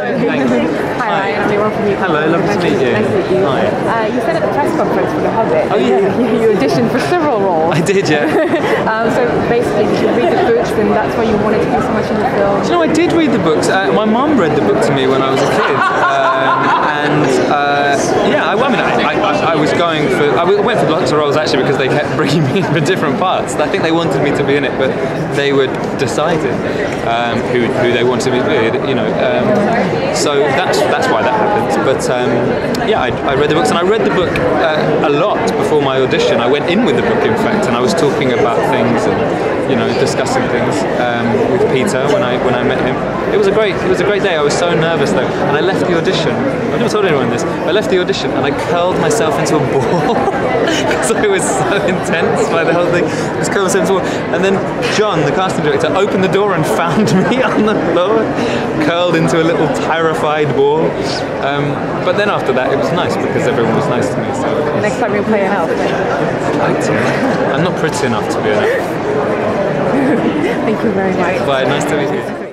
Thank you. Hi, I'm Leora from UK. Hello, lovely to meet you. Nice to meet you. Hi. You said at the press conference for The Hobbit. Oh, yeah. You auditioned for several roles. I did, yeah. So basically, did you read the books, and that's why you wanted to do so much in the film? Do you know, I did read the books. My mum read the book to me when I was a kid. I was going for. I went for lots of roles actually because they kept bringing me in for different parts. I think they wanted me to be in it, but they would decide who they wanted me to be. You know, so that's why that happened. But yeah, I read the books, and I read the book a lot before my audition. I went in with the book, in fact, and I was talking about things and discussing things with Peter when I met him. It was a great day. I was so nervous though, and I left the audition. I never told anyone this. I left the audition and I curled myself into a ball because I was so intense by the whole thing. I just curled myself into a ball, and then John, the casting director, opened the door and found me on the floor, curled into a little terrified ball. But then after that, it was nice because everyone was nice to me. So The next time you'll play an elf. I'd like to. I'm not pretty enough to be an elf. Thank you very much. Bye. Nice to meet you.